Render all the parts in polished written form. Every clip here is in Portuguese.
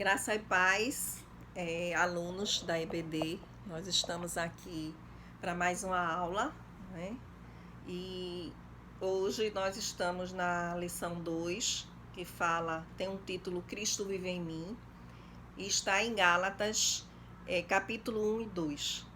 Graça e paz, alunos da EBD. Nós estamos aqui para mais uma aula, né? E hoje nós estamos na lição 2, que tem um título Cristo vive em mim, e está em Gálatas, capítulo 1 e 2.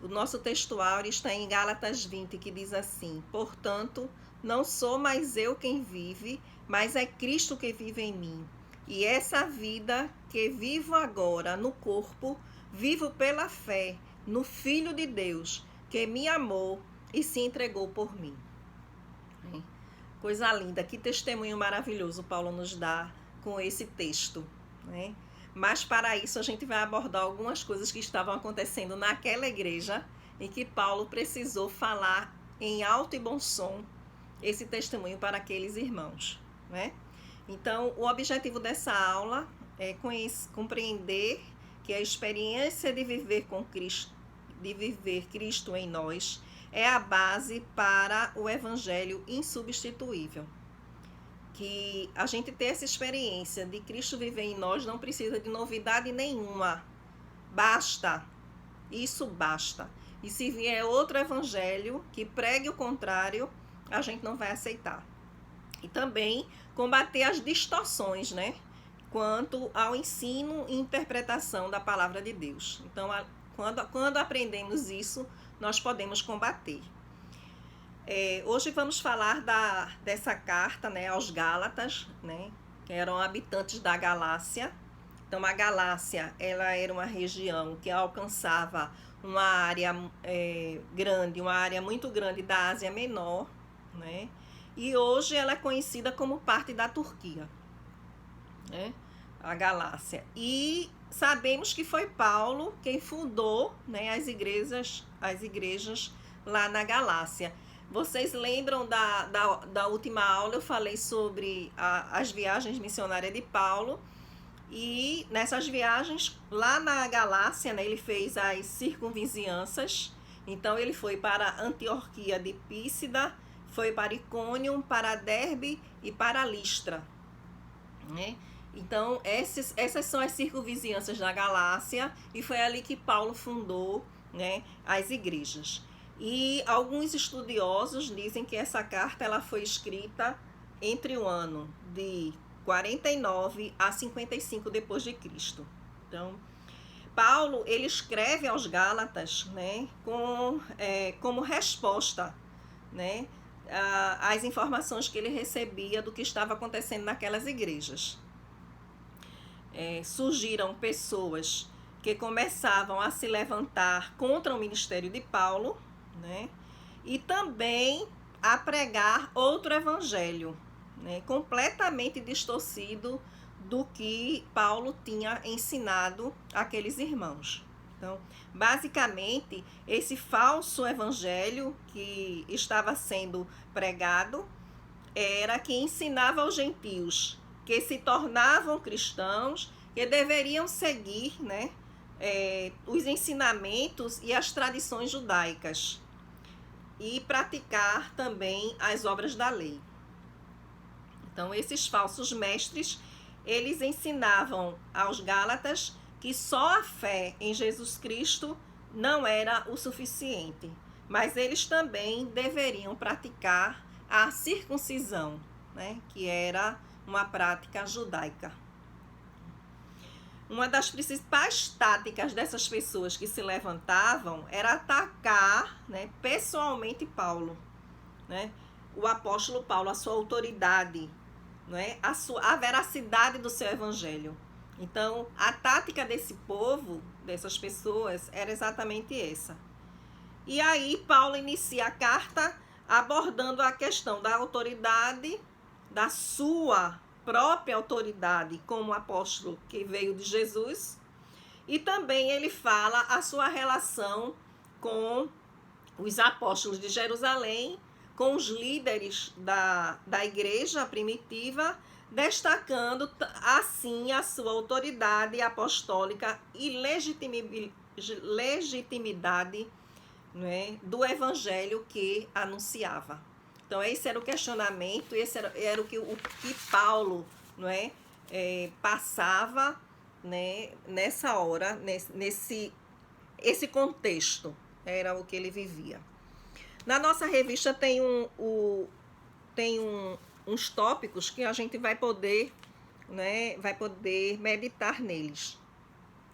O nosso textuário está em Gálatas 20, que diz assim: portanto, não sou mais eu quem vive, mas é Cristo que vive em mim. E essa vida que vivo agora no corpo, vivo pela fé no Filho de Deus, que me amou e se entregou por mim. Coisa linda, que testemunho maravilhoso Paulo nos dá com esse texto, né? Mas para isso a gente vai abordar algumas coisas que estavam acontecendo naquela igreja e que Paulo precisou falar em alto e bom som esse testemunho para aqueles irmãos, né? Então, o objetivo dessa aula é compreender que a experiência de viver com Cristo, de viver Cristo em nós, é a base para o evangelho insubstituível. Que a gente ter essa experiência de Cristo viver em nós não precisa de novidade nenhuma. Basta. Isso basta. E se vier outro evangelho que pregue o contrário, a gente não vai aceitar. E também combater as distorções, né? Quanto ao ensino e interpretação da palavra de Deus. Então, quando aprendemos isso, nós podemos combater. Hoje vamos falar dessa carta, né, aos Gálatas, né, que eram habitantes da Galácia. Então, a Galácia, ela era uma região que alcançava uma área grande, uma área muito grande da Ásia Menor, né? E hoje ela é conhecida como parte da Turquia, né? A Galácia. E sabemos que foi Paulo quem fundou, né, as igrejas lá na Galácia. Vocês lembram da última aula? Eu falei sobre as viagens missionárias de Paulo. E nessas viagens, lá na Galácia, né, ele fez as circunvizinhanças. Então, ele foi para Antioquia de Písida, foi para Icônio, para Derbe e para Listra, né? Então, essas são as circunvizinhanças da Galácia, e foi ali que Paulo fundou, né, as igrejas. E alguns estudiosos dizem que essa carta ela foi escrita entre o ano de 49 a 55 depois de Cristo. Então, Paulo ele escreve aos Gálatas, né, como resposta, né, às informações que ele recebia do que estava acontecendo naquelas igrejas. Surgiram pessoas que começavam a se levantar contra o ministério de Paulo, né, e também a pregar outro evangelho, né, completamente distorcido do que Paulo tinha ensinado àqueles irmãos. Então, basicamente, esse falso evangelho que estava sendo pregado era que ensinava aos gentios que se tornavam cristãos, que deveriam seguir, né, os ensinamentos e as tradições judaicas e praticar também as obras da lei. Então, esses falsos mestres, eles ensinavam aos Gálatas que só a fé em Jesus Cristo não era o suficiente, mas eles também deveriam praticar a circuncisão, né, que era uma prática judaica. Uma das principais táticas dessas pessoas que se levantavam era atacar, né, pessoalmente Paulo, né, o apóstolo Paulo, a sua autoridade, né, a veracidade do seu evangelho. Então, a tática desse povo, dessas pessoas, era exatamente essa. E aí, Paulo inicia a carta abordando a questão da autoridade, da sua própria autoridade como apóstolo que veio de Jesus, e também ele fala a sua relação com os apóstolos de Jerusalém, com os líderes da igreja primitiva, destacando assim a sua autoridade apostólica e legitimidade, né, do evangelho que anunciava. Então, esse era o questionamento, esse era o que Paulo, não é, passava né, nessa hora, esse contexto, era o que ele vivia. Na nossa revista tem uns tópicos que a gente vai poder, né, meditar neles.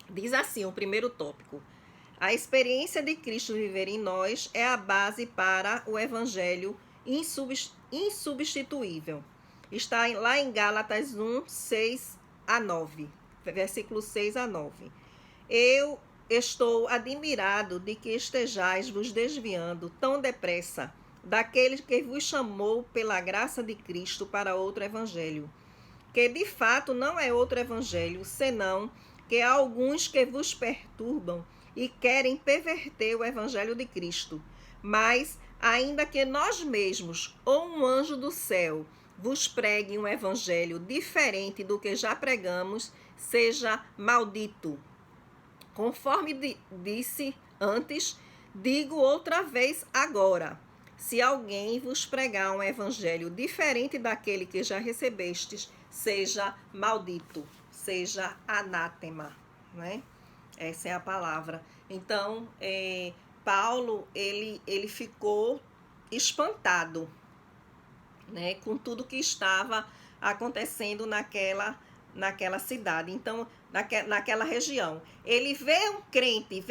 Diz assim, o primeiro tópico: a experiência de Cristo viver em nós é a base para o evangelho insubstituível. Está lá em Gálatas 1, 6 a 9, versículo 6 a 9. Eu estou admirado de que estejais vos desviando tão depressa daquele que vos chamou pela graça de Cristo para outro evangelho, que de fato não é outro evangelho, senão que há alguns que vos perturbam e querem perverter o evangelho de Cristo. Mas, ainda que nós mesmos ou um anjo do céu vos pregue um evangelho diferente do que já pregamos, seja maldito. Conforme disse antes, digo outra vez agora: se alguém vos pregar um evangelho diferente daquele que já recebestes, seja maldito, seja anátema, né? Essa é a palavra. Então, Paulo, ele ficou espantado, né, com tudo que estava acontecendo naquela cidade, então, naquela região. Ele vê o crente,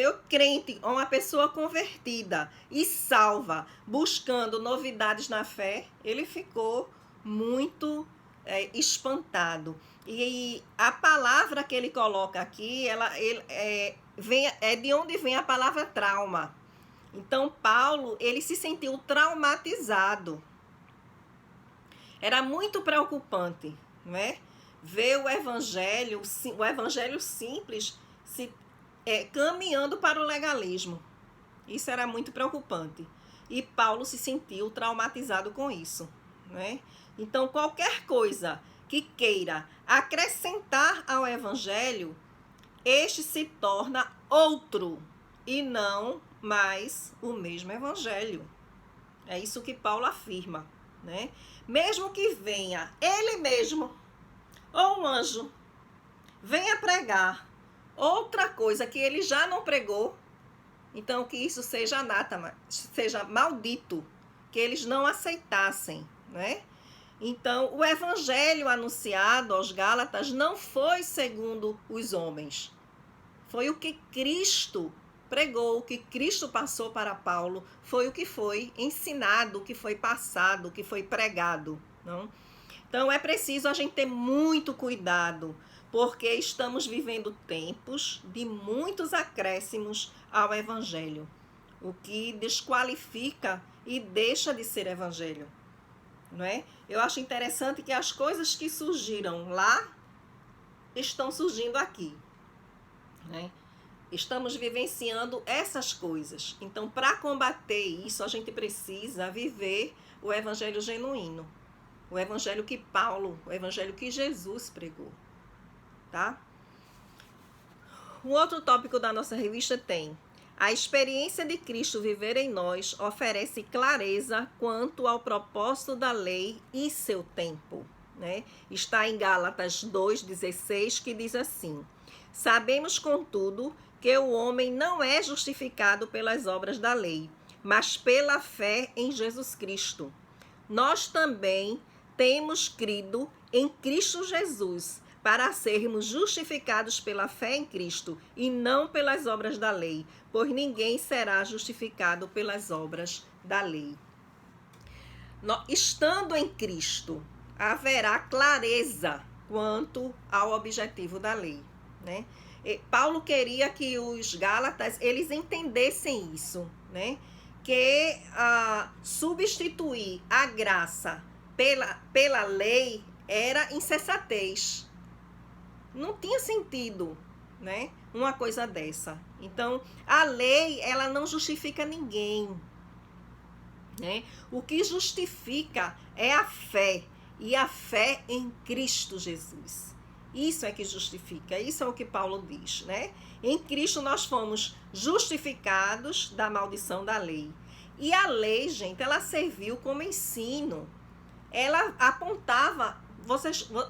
uma pessoa convertida e salva, buscando novidades na fé, ele ficou muito espantado. E a palavra que ele coloca aqui, é de onde vem a palavra trauma. Então, Paulo, ele se sentiu traumatizado. Era muito preocupante, não é? Ver o evangelho simples caminhando para o legalismo. Isso era muito preocupante. E Paulo se sentiu traumatizado com isso, né? Então, qualquer coisa que queira acrescentar ao evangelho, este se torna outro e não mais o mesmo evangelho. É isso que Paulo afirma, né? Mesmo que venha ele mesmo ou um anjo venha pregar outra coisa que ele já não pregou, então que isso seja anátema, seja maldito, que eles não aceitassem, né? Então, o evangelho anunciado aos Gálatas não foi segundo os homens. Foi o que Cristo pregou, o que Cristo passou para Paulo, foi o que foi ensinado, o que foi passado, o que foi pregado, não? Então, é preciso a gente ter muito cuidado, porque estamos vivendo tempos de muitos acréscimos ao evangelho, o que desqualifica e deixa de ser evangelho, não é? Eu acho interessante que as coisas que surgiram lá estão surgindo aqui, né? Estamos vivenciando essas coisas. Então, para combater isso, a gente precisa viver o evangelho genuíno, o evangelho que Paulo, o evangelho que Jesus pregou, tá? Um outro tópico da nossa revista tem: a experiência de Cristo viver em nós oferece clareza quanto ao propósito da lei e seu tempo, né? Está em Gálatas 2,16, que diz assim: sabemos, contudo, que o homem não é justificado pelas obras da lei, mas pela fé em Jesus Cristo. Nós também temos crido em Cristo Jesus, para sermos justificados pela fé em Cristo e não pelas obras da lei, pois ninguém será justificado pelas obras da lei. Estando em Cristo, haverá clareza quanto ao objetivo da lei, né? Paulo queria que os Gálatas eles entendessem isso, né? Que substituir a graça pela lei era insensatez. Não tinha sentido, né? Uma coisa dessa. Então, a lei, ela não justifica ninguém, né? O que justifica é a fé, e a fé em Cristo Jesus. Isso é que justifica, isso é o que Paulo diz, né? Em Cristo nós fomos justificados da maldição da lei. E a lei, gente, ela serviu como ensino. Ela apontava,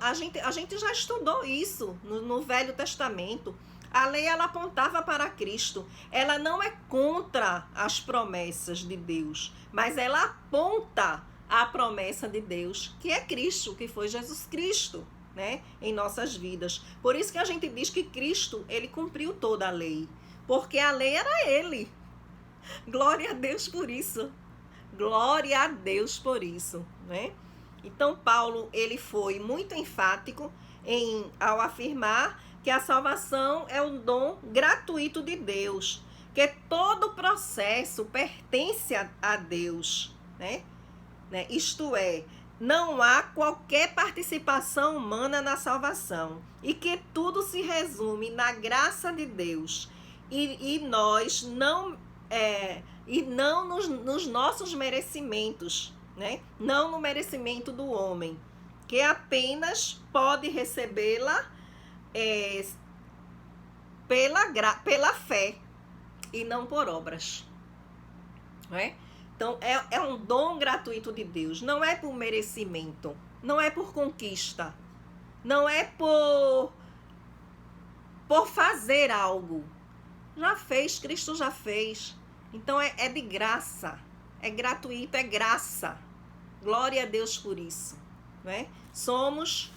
a gente já estudou isso no Velho Testamento. A lei, ela apontava para Cristo. Ela não é contra as promessas de Deus, mas ela aponta a promessa de Deus, que é Cristo, que foi Jesus Cristo, né, em nossas vidas. Por isso que a gente diz que Cristo, ele cumpriu toda a lei, porque a lei era ele. Glória a Deus por isso. Glória a Deus por isso, né? Então Paulo, ele foi muito enfático ao afirmar que a salvação é um dom gratuito de Deus, que todo o processo pertence a Deus, né? Isto é, não há qualquer participação humana na salvação, e que tudo se resume na graça de Deus, e nós não nos nossos merecimentos, né? Não no merecimento do homem, que apenas pode recebê-la pela fé e não por obras, né? Então é um dom gratuito de Deus, não é por merecimento, não é por conquista, não é por fazer algo. Já fez, Cristo já fez. Então é de graça, é gratuito, é graça. Glória a Deus por isso, né? Somos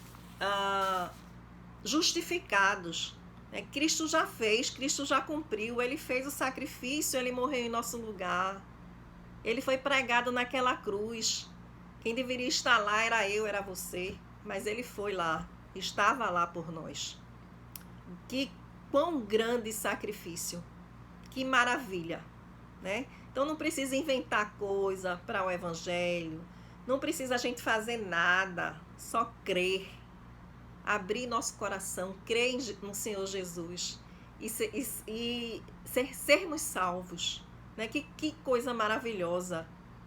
justificados, né? Cristo já fez, Cristo já cumpriu, ele fez o sacrifício, ele morreu em nosso lugar, ele foi pregado naquela cruz. Quem deveria estar lá era eu, era você, mas ele foi lá, estava lá por nós. Quão grande sacrifício, que maravilha, né? Então não precisa inventar coisa para o evangelho, não precisa a gente fazer nada, só crer, abrir nosso coração, crer no Senhor Jesus e sermos salvos, né? Que coisa maravilhosa,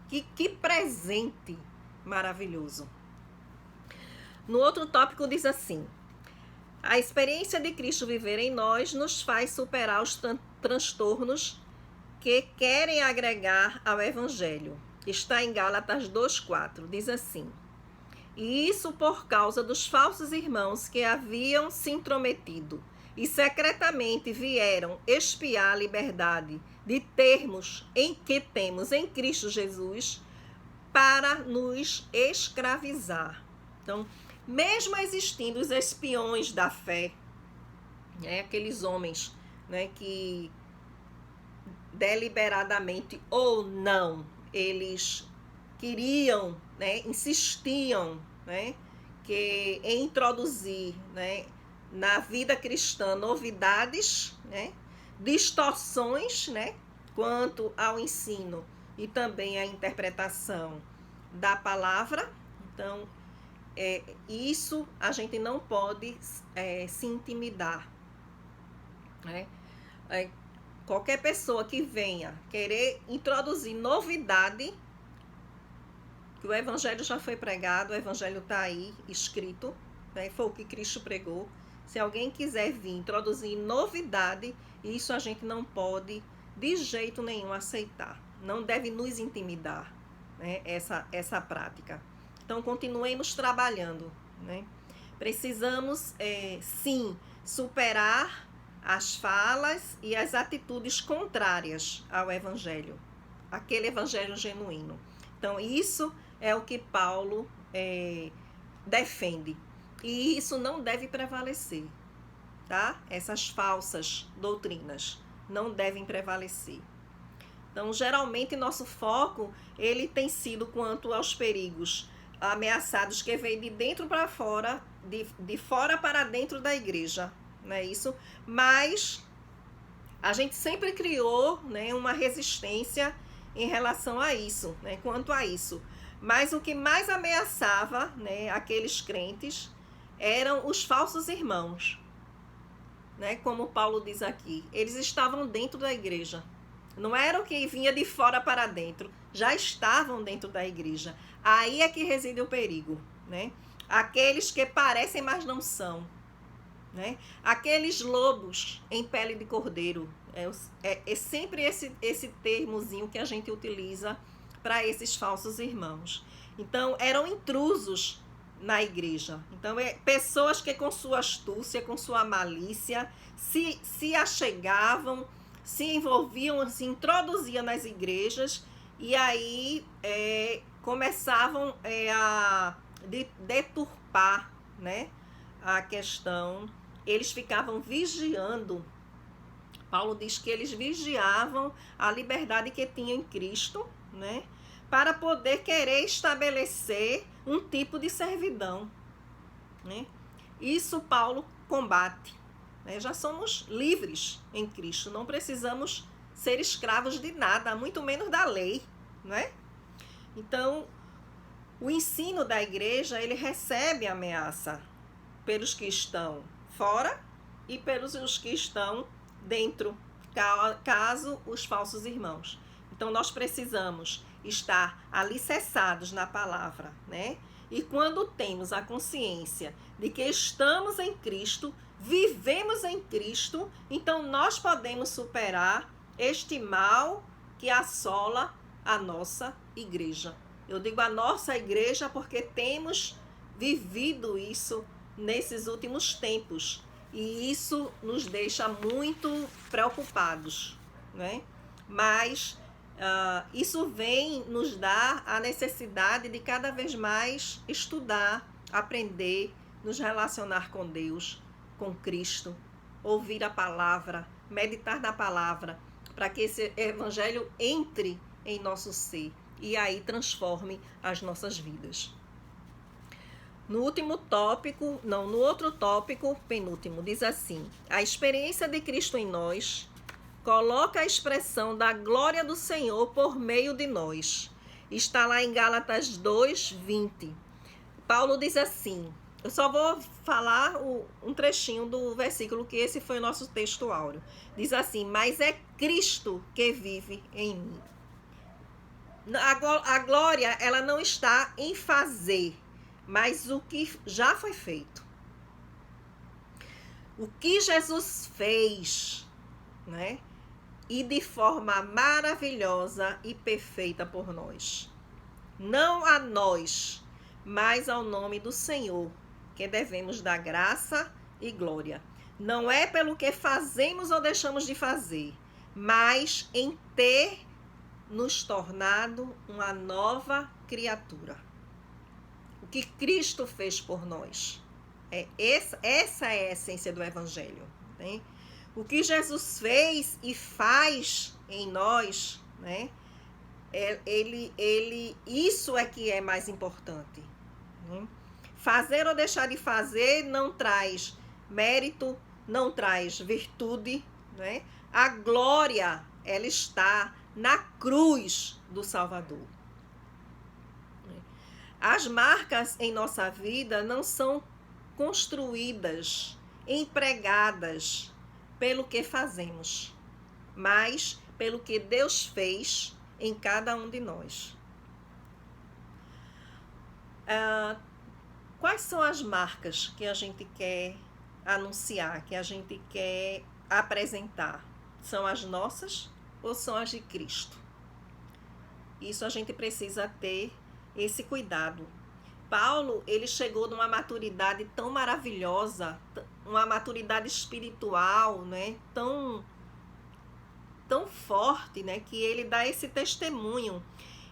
que presente maravilhoso. No outro tópico diz assim: a experiência de Cristo viver em nós nos faz superar os transtornos que querem agregar ao Evangelho. Está em Gálatas 2,4. Diz assim: e isso por causa dos falsos irmãos que haviam se intrometido e secretamente vieram espiar a liberdade de termos que temos em Cristo Jesus para nos escravizar. Então, mesmo existindo os espiões da fé, né, aqueles homens, né, que deliberadamente ou não, eles queriam, né, insistiam, né, em introduzir, né, na vida cristã novidades, né, distorções, né, quanto ao ensino e também à interpretação da palavra. Então, isso a gente não pode se intimidar, né? Qualquer pessoa que venha querer introduzir novidade, que o evangelho já foi pregado, o evangelho está aí escrito, né? Foi o que Cristo pregou. Se alguém quiser vir introduzir novidade, isso a gente não pode de jeito nenhum aceitar. Não deve nos intimidar, né, essa prática. Então, continuemos trabalhando, né? Precisamos, sim, superar as falas e as atitudes contrárias ao evangelho, aquele evangelho genuíno. Então, isso é o que Paulo defende. E isso não deve prevalecer, tá? Essas falsas doutrinas não devem prevalecer. Então, geralmente, nosso foco, ele tem sido quanto aos perigos ameaçados que vêm de dentro para fora, de fora para dentro da igreja, não é isso? Mas a gente sempre criou, né, uma resistência em relação a isso, né, quanto a isso. Mas o que mais ameaçava, né, aqueles crentes eram os falsos irmãos, né, como Paulo diz aqui. Eles estavam dentro da igreja. Não era o que vinha de fora para dentro, já estavam dentro da igreja. Aí é que reside o perigo, né? Aqueles que parecem, mas não são, né? Aqueles lobos em pele de cordeiro. É sempre esse termozinho que a gente utiliza para esses falsos irmãos. Então, eram intrusos na igreja. Então, pessoas que com sua astúcia, com sua malícia, se achegavam, se envolviam, se introduziam nas igrejas e aí começavam a deturpar, né, a questão. Eles ficavam vigiando. Paulo diz que eles vigiavam a liberdade que tinham em Cristo, né, para poder querer estabelecer um tipo de servidão, né? Isso Paulo combate, né? Já somos livres em Cristo, não precisamos ser escravos de nada, muito menos da lei, né? Então, o ensino da igreja, ele recebe ameaça pelos que estão fora e pelos que estão dentro, caso os falsos irmãos. Então, nós precisamos estar alicerçados na palavra, né? E quando temos a consciência de que estamos em Cristo, vivemos em Cristo, então nós podemos superar este mal que assola a nossa igreja. Eu digo a nossa igreja porque temos vivido isso nesses últimos tempos. E isso nos deixa muito preocupados, né? Mas isso vem nos dar a necessidade de cada vez mais estudar, aprender, nos relacionar com Deus, com Cristo, ouvir a palavra, meditar na palavra, para que esse evangelho entre em nosso ser e aí transforme as nossas vidas. No outro tópico, penúltimo, diz assim: a experiência de Cristo em nós coloca a expressão da glória do Senhor por meio de nós. Está lá em Gálatas 2:20. Paulo diz assim, eu só vou falar um trechinho do versículo, que esse foi o nosso texto áureo. Diz assim: mas é Cristo que vive em mim. A glória, ela não está em fazer, mas o que já foi feito. O que Jesus fez, né? E de forma maravilhosa e perfeita por nós. Não a nós, mas ao nome do Senhor, que devemos dar graça e glória. Não é pelo que fazemos ou deixamos de fazer, mas em ter nos tornado uma nova criatura. O que Cristo fez por nós. Essa é a essência do Evangelho, né? O que Jesus fez e faz em nós, né? Isso é que é mais importante, né? Fazer ou deixar de fazer não traz mérito, não traz virtude, né? A glória, ela está na cruz do Salvador. As marcas em nossa vida não são construídas, empregadas pelo que fazemos, mas pelo que Deus fez em cada um de nós. Quais são as marcas que a gente quer anunciar, que a gente quer apresentar? São as nossas ou são as de Cristo? Isso a gente precisa ter esse cuidado. Paulo, ele chegou numa maturidade tão maravilhosa, uma maturidade espiritual, né? Tão forte, né? Que ele dá esse testemunho,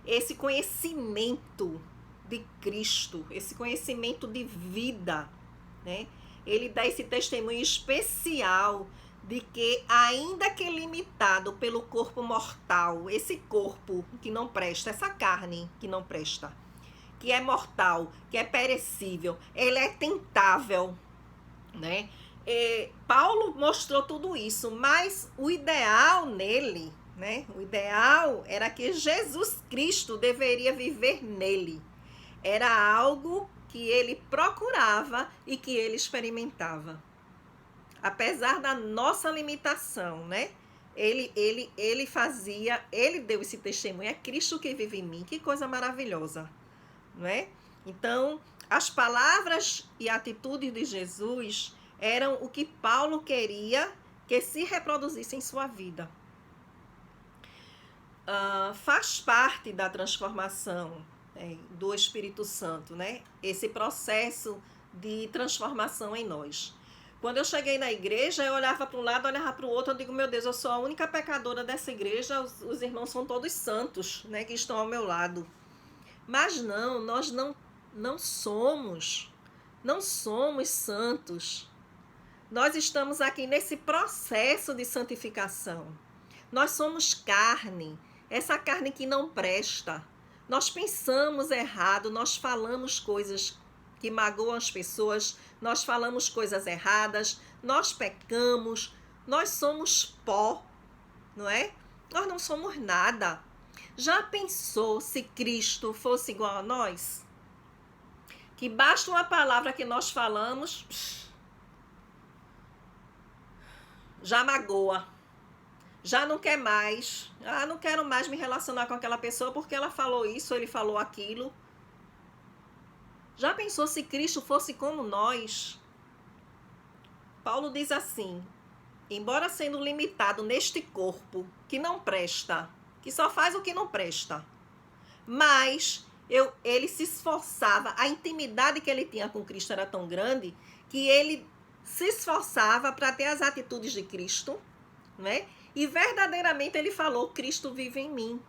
esse conhecimento de Cristo, esse conhecimento de vida, né? Ele dá esse testemunho especial de que, ainda que limitado pelo corpo mortal, esse corpo que não presta, essa carne que não presta, que é mortal, que é perecível, ele é tentável, né? Paulo mostrou tudo isso, mas o ideal nele, né? O ideal era que Jesus Cristo deveria viver nele. Era algo que ele procurava e que ele experimentava. Apesar da nossa limitação, né? Ele deu esse testemunho, é Cristo que vive em mim. Que coisa maravilhosa, não é? Então, as palavras e atitudes de Jesus eram o que Paulo queria que se reproduzisse em sua vida. Faz parte da transformação do Espírito Santo, né? Esse processo de transformação em nós. Quando eu cheguei na igreja, eu olhava para um lado, olhava para o outro, eu digo, meu Deus, eu sou a única pecadora dessa igreja, os irmãos são todos santos, né, que estão ao meu lado. Mas não, nós não somos santos. Nós estamos aqui nesse processo de santificação. Nós somos carne, essa carne que não presta. Nós pensamos errado, nós falamos coisas que magoam as pessoas, nós falamos coisas erradas, nós pecamos, nós somos pó, não é? Nós não somos nada. Já pensou se Cristo fosse igual a nós? Que basta uma palavra que nós falamos, já magoa, já não quer mais, não quero mais me relacionar com aquela pessoa porque ela falou isso, ele falou aquilo. Já pensou se Cristo fosse como nós? Paulo diz assim, embora sendo limitado neste corpo que não presta, que só faz o que não presta, mas ele se esforçava, a intimidade que ele tinha com Cristo era tão grande que ele se esforçava para ter as atitudes de Cristo, né? E verdadeiramente ele falou, Cristo vive em mim.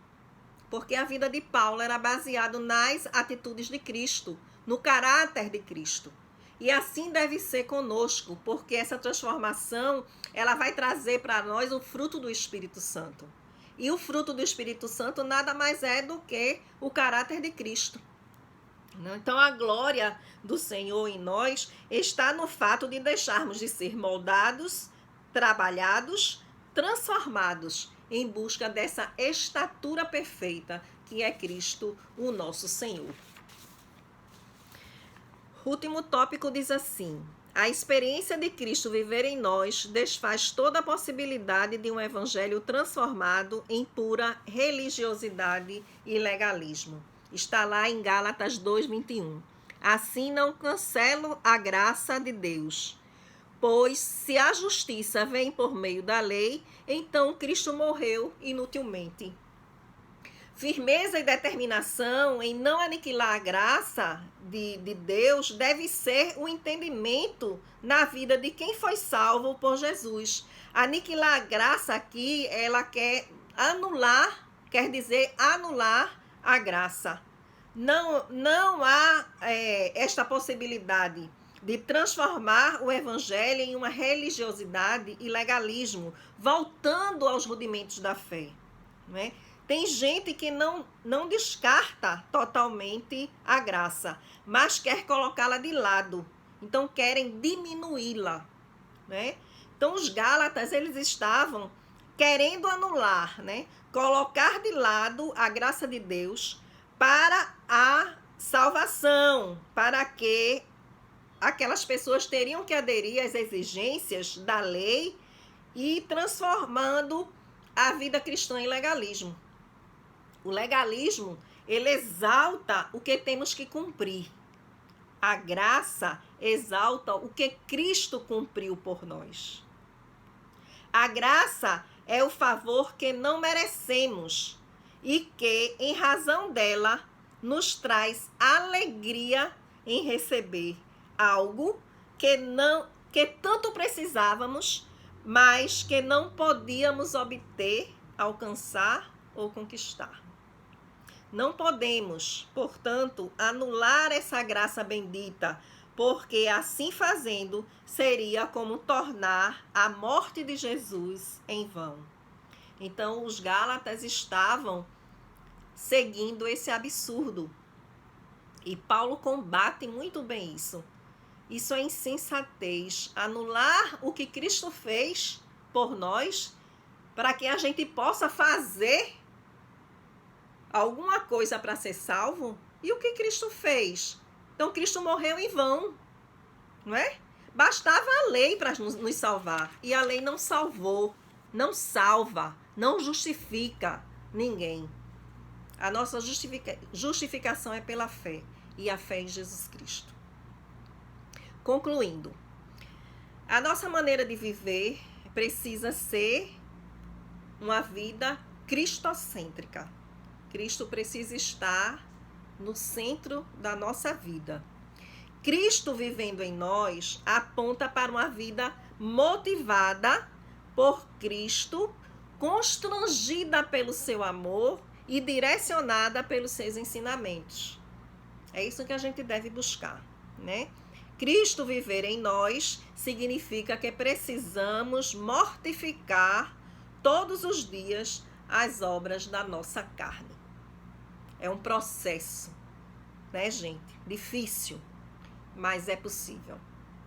Porque a vida de Paulo era baseada nas atitudes de Cristo, no caráter de Cristo. E assim deve ser conosco, porque essa transformação, ela vai trazer para nós o fruto do Espírito Santo. E o fruto do Espírito Santo nada mais é do que o caráter de Cristo. Então, a glória do Senhor em nós está no fato de deixarmos de ser moldados, trabalhados, transformados em busca dessa estatura perfeita que é Cristo, o nosso Senhor. O último tópico diz assim: a experiência de Cristo viver em nós desfaz toda a possibilidade de um evangelho transformado em pura religiosidade e legalismo. Está lá em Gálatas 2:21. Assim não cancelo a graça de Deus, pois se a justiça vem por meio da lei, então Cristo morreu inutilmente. Firmeza e determinação em não aniquilar a graça de Deus deve ser o entendimento na vida de quem foi salvo por Jesus. Aniquilar a graça aqui, ela quer dizer anular a graça. Não há esta possibilidade de transformar o evangelho em uma religiosidade e legalismo, voltando aos rudimentos da fé, não é? Tem gente que não descarta totalmente a graça, mas quer colocá-la de lado. Então, querem diminuí-la, né? Então, os Gálatas, eles estavam querendo anular, né? Colocar de lado a graça de Deus para a salvação, para que aquelas pessoas teriam que aderir às exigências da lei e transformando a vida cristã em legalismo. O legalismo, ele exalta o que temos que cumprir. A graça exalta o que Cristo cumpriu por nós. A graça é o favor que não merecemos e que, em razão dela, nos traz alegria em receber algo que tanto precisávamos, mas que não podíamos obter, alcançar ou conquistar. Não podemos, portanto, anular essa graça bendita, porque assim fazendo seria como tornar a morte de Jesus em vão. Então, os Gálatas estavam seguindo esse absurdo. E Paulo combate muito bem isso. Isso é insensatez. Anular o que Cristo fez por nós, para que a gente possa fazer alguma coisa para ser salvo. E o que Cristo fez? Então, Cristo morreu em vão, não é? Bastava a lei para nos salvar. E a lei não salvou, não salva, não justifica ninguém. A nossa justificação é pela fé. E a fé em Jesus Cristo. Concluindo, a nossa maneira de viver precisa ser uma vida cristocêntrica. Cristo precisa estar no centro da nossa vida. Cristo vivendo em nós aponta para uma vida motivada por Cristo, constrangida pelo seu amor e direcionada pelos seus ensinamentos. É isso que a gente deve buscar, né? Cristo viver em nós significa que precisamos mortificar todos os dias as obras da nossa carne. É um processo, né, gente? Difícil, mas é possível.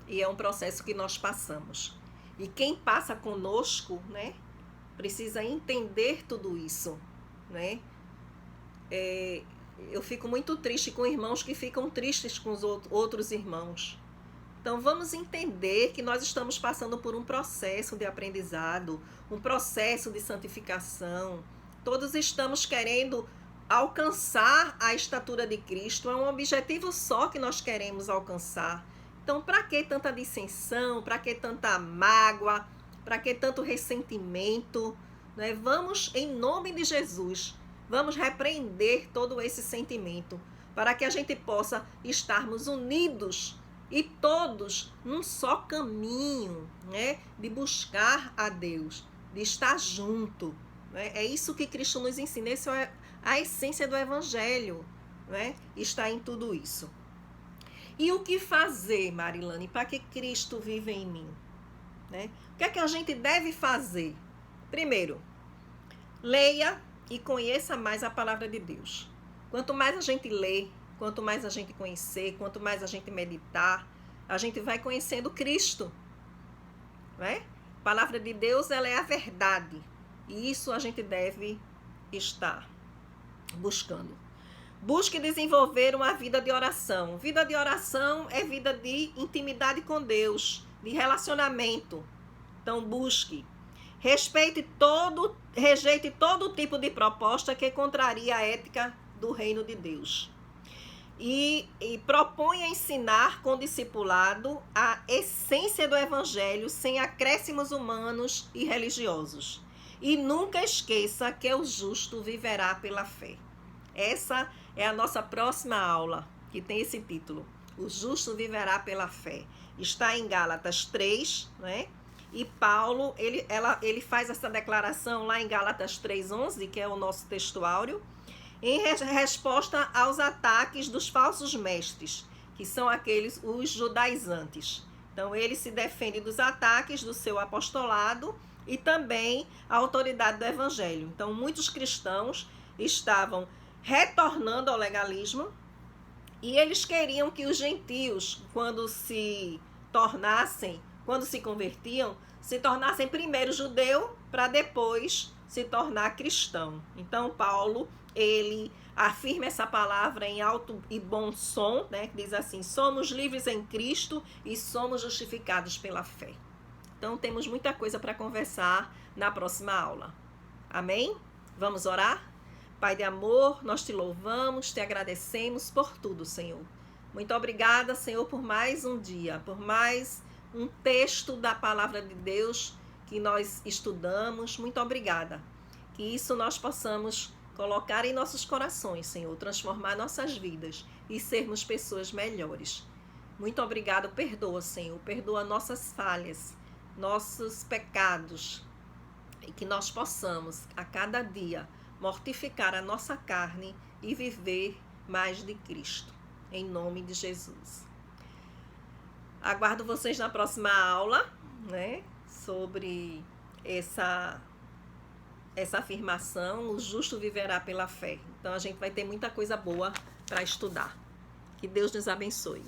E é um processo que nós passamos. E quem passa conosco, né, precisa entender tudo isso, né? Eu fico muito triste com irmãos que ficam tristes com os outros irmãos. Então vamos entender que nós estamos passando por um processo de aprendizado, um processo de santificação. Todos estamos querendo alcançar a estatura de Cristo, é um objetivo só que nós queremos alcançar. Então, para que tanta dissensão, para que tanta mágoa, para que tanto ressentimento, né? Vamos, em nome de Jesus, vamos repreender todo esse sentimento, para que a gente possa estarmos unidos e todos num só caminho, né? De buscar a Deus, de estar junto. Né? É isso que Cristo nos ensina, essa é a essência do Evangelho, né? Está em tudo isso. E o que fazer, Marilane, para que Cristo viva em mim? Né? O que é que a gente deve fazer? Primeiro, leia e conheça mais a palavra de Deus. Quanto mais a gente lê, quanto mais a gente conhecer, quanto mais a gente meditar, a gente vai conhecendo Cristo. Né? A palavra de Deus, ela é a verdade. E isso a gente deve estar buscando. Busque desenvolver uma vida de oração. Vida de oração é vida de intimidade com Deus, de relacionamento. Então busque. Rejeite todo tipo de proposta que contraria a ética do reino de Deus. E proponha ensinar com discipulado a essência do Evangelho sem acréscimos humanos e religiosos. E nunca esqueça que o justo viverá pela fé. Essa é a nossa próxima aula, que tem esse título. O justo viverá pela fé. Está em Gálatas 3, né? E Paulo, ele faz essa declaração lá em Gálatas 3:11, que é o nosso textuário, em resposta aos ataques dos falsos mestres, que são os judaizantes. Então, ele se defende dos ataques do seu apostolado e também a autoridade do evangelho. Então, muitos cristãos estavam retornando ao legalismo e eles queriam que os gentios, quando se convertiam, se tornassem primeiro judeu para depois se tornar cristão. Então, Paulo, ele afirma essa palavra em alto e bom som, né? Que diz assim: somos livres em Cristo e somos justificados pela fé. Então, temos muita coisa para conversar na próxima aula. Amém? Vamos orar? Pai de amor, nós te louvamos, te agradecemos por tudo, Senhor. Muito obrigada, Senhor, por mais um dia, por mais um texto da palavra de Deus que nós estudamos. Muito obrigada. Que isso nós possamos colocar em nossos corações, Senhor, transformar nossas vidas e sermos pessoas melhores. Muito obrigada, perdoa, Senhor, perdoa nossas falhas, nossos pecados, e que nós possamos, a cada dia, mortificar a nossa carne e viver mais de Cristo. Em nome de Jesus. Aguardo vocês na próxima aula, né, sobre essa afirmação: o justo viverá pela fé. Então, a gente vai ter muita coisa boa para estudar. Que Deus nos abençoe.